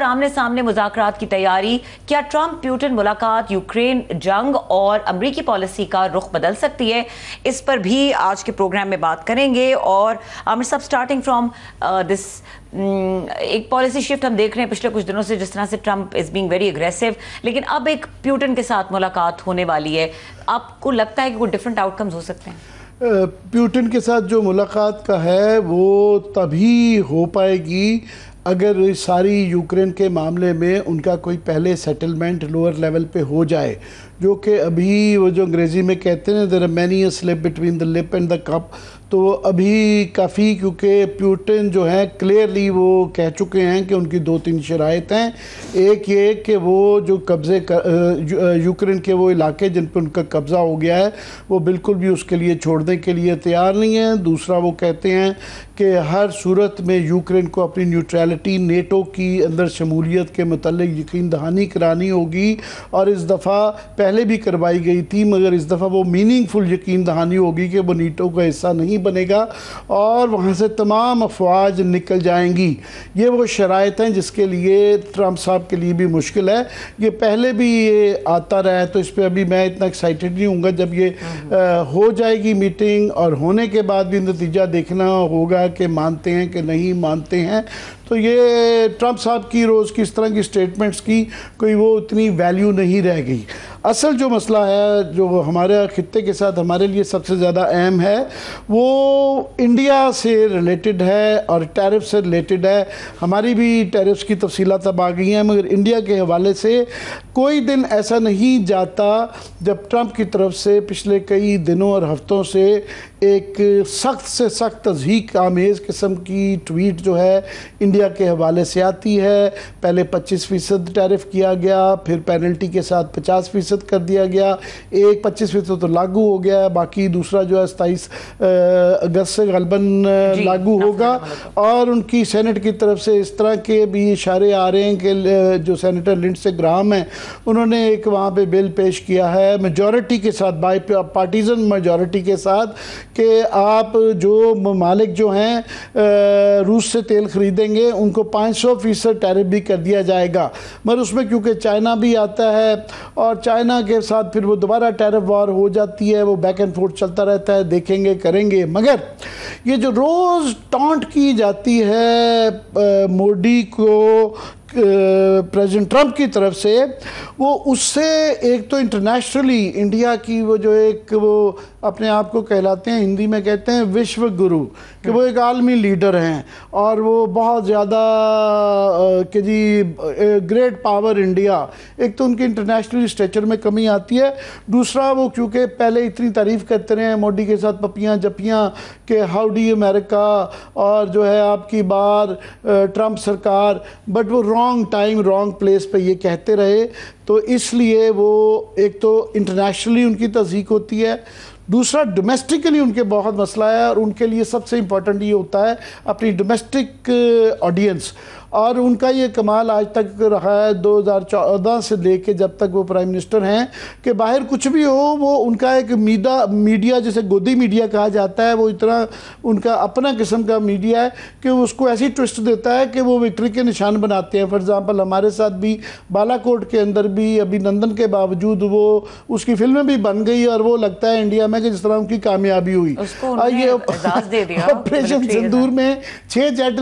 और आमने सामने मुज़ाकरात की तैयारी। क्या ट्रंप प्यूटिन मुलाकात यूक्रेन जंग और अमरीकी पॉलिसी का रुख बदल सकती है? इस पर भी आज के प्रोग्राम में बात करेंगे। और आमिर साहब, स्टार्टिंग फ्रॉम दिस, एक पॉलिसी शिफ्ट हम देख रहे हैं पिछले कुछ दिनों से, जिस तरह से Trump is being very aggressive, लेकिन अब एक प्यूटिन के साथ मुलाकात होने वाली है। आपको लगता है कि कोई डिफरेंट आउटकम्स हो सकते हैं? प्यूटिन के साथ जो मुलाकात का है वो तभी हो पाएगी अगर सारी यूक्रेन के मामले में उनका कोई पहले सेटलमेंट लोअर लेवल पे हो जाए, जो कि अभी वो जो अंग्रेज़ी में कहते हैं there are many a slip between the lip and the cup, तो अभी काफ़ी, क्योंकि प्यूटिन जो है क्लियरली वो कह चुके हैं कि उनकी 2-3 शराइत हैं। एक ये कि वो जो कब्ज़े यूक्रेन के वो इलाके जिन पर उनका कब्ज़ा हो गया है वो बिल्कुल भी उसके लिए छोड़ने के लिए तैयार नहीं है। दूसरा, वो कहते हैं कि हर सूरत में यूक्रेन को अपनी न्यूट्रलिटी, नेटो की अंदर शमूलियत के मतलब यकीन दहानी करानी होगी, और इस दफ़ा पहले भी करवाई गई थी मगर इस दफ़ा वो मीनिंगफुल यकीन दहानी होगी कि वो नेटो का हिस्सा नहीं बनेगा और वहाँ से तमाम अफवाज निकल जाएंगी। ये वो शराइत हैं जिसके लिए ट्रंप साहब के लिए भी मुश्किल है। ये पहले भी ये आता रहा है, तो इस पर अभी मैं इतना एक्साइटेड नहीं हूँगा। जब ये हो जाएगी मीटिंग और होने के बाद भी नतीजा देखना होगा कि मानते हैं कि नहीं मानते हैं। तो ये ट्रंप साहब की रोज़ की इस तरह की स्टेटमेंट्स की कोई वो उतनी वैल्यू नहीं रह गई। असल जो मसला है जो हमारे खित्ते के साथ हमारे लिए सबसे ज़्यादा अहम है वो इंडिया से रिलेटेड है और टैरिफ से रिलेटेड है। हमारी भी टैरिफ्स की तफसीलात अब आ गई हैं, मगर इंडिया के हवाले से कोई दिन ऐसा नहीं जाता जब ट्रंप की तरफ से पिछले कई दिनों और हफ्तों से एक सख्त से सख्त तज़हीक आमेज़ किस्म की ट्वीट जो है इंडिया के हवाले से आती है। पहले 25% टैरिफ किया गया, फिर पेनल्टी के साथ 50% कर दिया गया, एक 25% तो लागू हो गया, बाकी दूसरा जो है 27 अगस्त से गलबन लागू होगा। और उनकी सेनेट की तरफ से इस तरह के भी इशारे आ रहे हैं कि जो सेनेटर लिंडसे ग्राहम हैं उन्होंने एक वहाँ पे बिल पेश किया है मेजॉरिटी के साथ, बाई पार्टीजन मेजॉरिटी के साथ, कि आप जो ममालिक जो हैं रूस से तेल ख़रीदेंगे उनको 500% टैरिफ भी कर दिया जाएगा। मगर उसमें क्योंकि चाइना भी आता है और चाइना के साथ फिर वो दोबारा टैरिफ वॉर हो जाती है, वो बैक एंड फोर्थ चलता रहता है, देखेंगे करेंगे। मगर ये जो रोज़ टॉन्ट की जाती है मोदी को प्रेसिडेंट ट्रंप की तरफ से, वो उससे एक तो इंटरनेशनली इंडिया की वो जो एक वो अपने आप को कहलाते हैं, हिंदी में कहते हैं विश्व गुरु, कि वो एक आलमी लीडर हैं और वो बहुत ज़्यादा कि जी ग्रेट पावर इंडिया। एक तो उनकी इंटरनेशनल स्टेचर में कमी आती है, दूसरा वो क्योंकि पहले इतनी तारीफ़ करते रहे हैं मोदी के साथ पपियाँ जपियाँ कि हाउ डी अमेरिका और जो है आपकी बार ट्रंप सरकार, बट वो रॉन्ग टाइम रॉन्ग प्लेस पे ये कहते रहे। तो इसलिए वो एक तो इंटरनेशनली उनकी तज़हीक होती है, दूसरा डोमेस्टिकली उनके बहुत मसला है और उनके लिए सबसे इम्पोर्टेंट ये होता है अपनी डोमेस्टिक ऑडियंस। और उनका ये कमाल आज तक रहा है 2014 से लेके जब तक वो प्राइम मिनिस्टर हैं कि बाहर कुछ भी हो वो उनका एक मीडिया जिसे गोदी मीडिया कहा जाता है, वो इतना उनका अपना किस्म का मीडिया है कि उसको ऐसी ट्विस्ट देता है कि वो विक्ट्री के निशान बनाते हैं। फॉर एग्ज़ाम्पल हमारे साथ भी बालाकोट के अंदर भी अभिनंदन के बावजूद वो उसकी फिल्में भी बन गई और वो लगता है इंडिया में कि जिस तरह उनकी कामयाबी हुई। ये ऑपरेशन सिंदूर में 6 जेट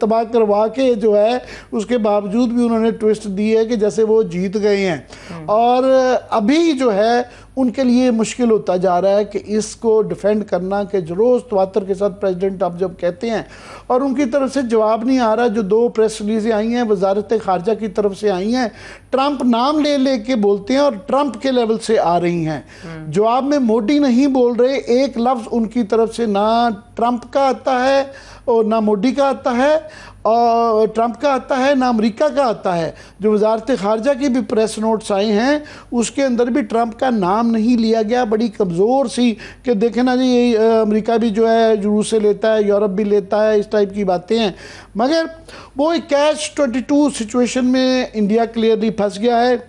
तबाह करवा के जो है उसके बावजूद भी उन्होंने ट्विस्ट दी है कि जैसे वो जीत गए हैं। और अभी जो है उनके लिए मुश्किल होता जा रहा है कि इसको डिफेंड करना, कि रोज़ तवातर के साथ प्रेसिडेंट आप जब कहते हैं और उनकी तरफ से जवाब नहीं आ रहा। जो 2 प्रेस रिलीज़ें आई हैं वजारत खारजा की तरफ से आई हैं, ट्रंप नाम ले ले के बोलते हैं और ट्रंप के लेवल से आ रही हैं, जवाब में मोदी नहीं बोल रहे। एक लफ्ज़ उनकी तरफ से ना ट्रंप का आता है और ना मोदी का आता है और ट्रंप का आता है ना अमेरिका का आता है। जो वजारत खारजा की भी प्रेस नोट्स आए हैं उसके अंदर भी ट्रंप का नाम नहीं लिया गया। बड़ी कमज़ोर सी कि देखें ना जी अमेरिका भी जो है रूस से लेता है, यूरोप भी लेता है, इस टाइप की बातें हैं। मगर वो एक कैच 22 सिचुएशन में इंडिया क्लियरली फंस गया है।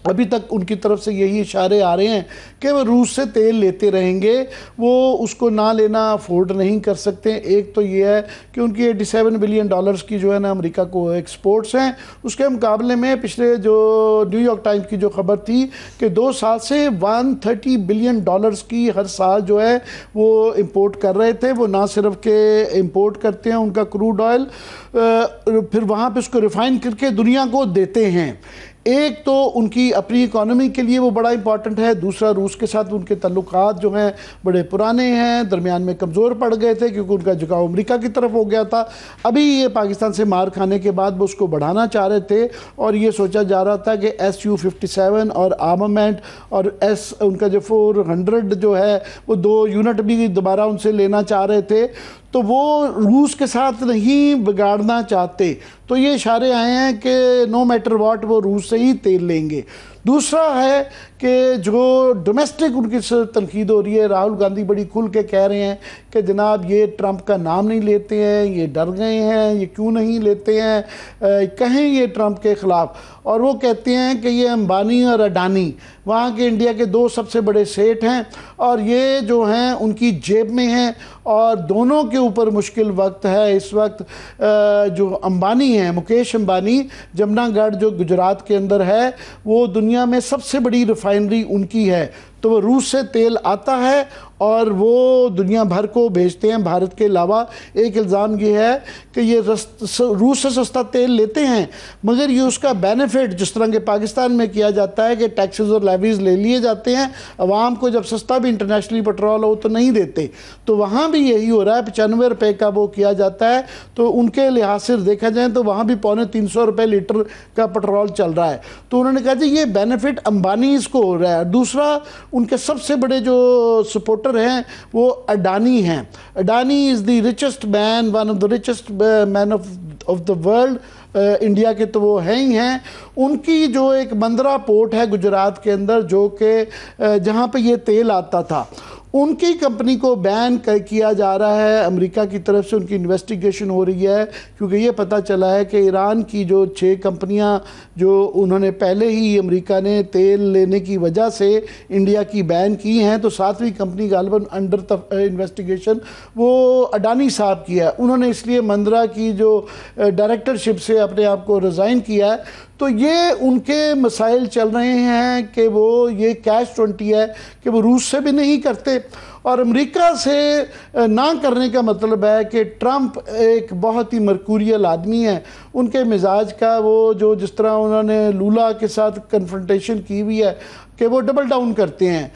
अभी तक उनकी तरफ से यही इशारे आ रहे हैं कि वो रूस से तेल लेते रहेंगे, वो उसको ना लेना अफोर्ड नहीं कर सकते। एक तो ये है कि उनकी 87 बिलियन डॉलर्स की जो है ना अमेरिका को एक्सपोर्ट्स हैं, उसके मुकाबले में पिछले जो न्यूयॉर्क टाइम्स की जो खबर थी कि 2 साल से 130 बिलियन डॉलर्स की हर साल जो है वो इंपोर्ट कर रहे थे। वो ना सिर्फ के इंपोर्ट करते हैं उनका क्रूड ऑयल, फिर वहाँ पे उसको रिफाइन करके दुनिया को देते हैं। एक तो उनकी अपनी इकॉनमी के लिए वो बड़ा इंपॉर्टेंट है, दूसरा रूस के साथ उनके तल्लुकात जो हैं बड़े पुराने हैं, दरमियान में कमज़ोर पड़ गए थे क्योंकि उनका झुकाव अमेरिका की तरफ हो गया था। अभी ये पाकिस्तान से मार खाने के बाद वो उसको बढ़ाना चाह रहे थे और ये सोचा जा रहा था कि Su-57 और आर्मामेंट और उनका जो 400 जो है वो 2 यूनिट भी दोबारा उनसे लेना चाह रहे थे, तो वो रूस के साथ नहीं बिगाड़ना चाहते। तो ये इशारे आए हैं कि नो मैटर व्हाट वो रूस से ही तेल लेंगे। दूसरा है कि जो डोमेस्टिक उनकी तनकीद हो रही है, राहुल गांधी बड़ी खुल के कह रहे हैं कि जनाब ये ट्रंप का नाम नहीं लेते हैं, ये डर गए हैं, ये क्यों नहीं लेते हैं, कहें ये ट्रंप के ख़िलाफ़। और वो कहते हैं कि ये अंबानी और अडानी वहाँ के इंडिया के 2 सबसे बड़े सेठ हैं और ये जो हैं उनकी जेब में हैं और दोनों के ऊपर मुश्किल वक्त है इस वक्त। जो अंबानी हैं, मुकेश अंबानी, जमनागढ़ जो गुजरात के अंदर है, वो दुनिया में सबसे बड़ी रिफाइनरी उनकी है। तो वो रूस से तेल आता है और वो दुनिया भर को भेजते हैं भारत के अलावा। एक इल्ज़ाम ये है कि ये रूस से सस्ता तेल लेते हैं मगर ये उसका बेनिफिट जिस तरह के पाकिस्तान में किया जाता है कि टैक्सेस और लेवीज़ ले लिए जाते हैं, अवाम को जब सस्ता भी इंटरनेशनली पेट्रोल हो तो नहीं देते, तो वहाँ भी यही हो रहा है। 95 रुपये का वो किया जाता है, तो उनके लिहाज से देखा जाए तो वहाँ भी 250 रुपये लीटर का पेट्रोल चल रहा है। तो उन्होंने कहा जी ये बेनिफिट अंबानीज़ को हो रहा है। दूसरा उनके सबसे बड़े जो सपोर्टर हैं वो अडानी हैं। Adani is the richest man, one of the richest man of the world. India के तो वो हैं ही हैं। उनकी जो एक मंदरा पोर्ट है गुजरात के अंदर जो कि जहाँ पे ये तेल आता था, उनकी कंपनी को बैन किया जा रहा है। अमेरिका की तरफ से उनकी इन्वेस्टिगेशन हो रही है क्योंकि ये पता चला है कि ईरान की जो 6 कंपनियां जो उन्होंने पहले ही अमेरिका ने तेल लेने की वजह से इंडिया की बैन की हैं, तो 7वीं कंपनी गालिबन अंडर इन्वेस्टिगेशन वो अडानी साहब की है। उन्होंने इसलिए मंदरा की जो डायरेक्टरशिप से अपने आप को रिज़ाइन किया है। तो ये उनके मसाइल चल रहे हैं कि वो ये कैश-20 है कि वो रूस से भी नहीं करते और अमेरिका से ना करने का मतलब है कि ट्रंप एक बहुत ही मर्कूरियल आदमी है। उनके मिजाज का वो जो जिस तरह उन्होंने लूला के साथ कन्फ्रंटेशन की हुई है कि वो डबल डाउन करते हैं।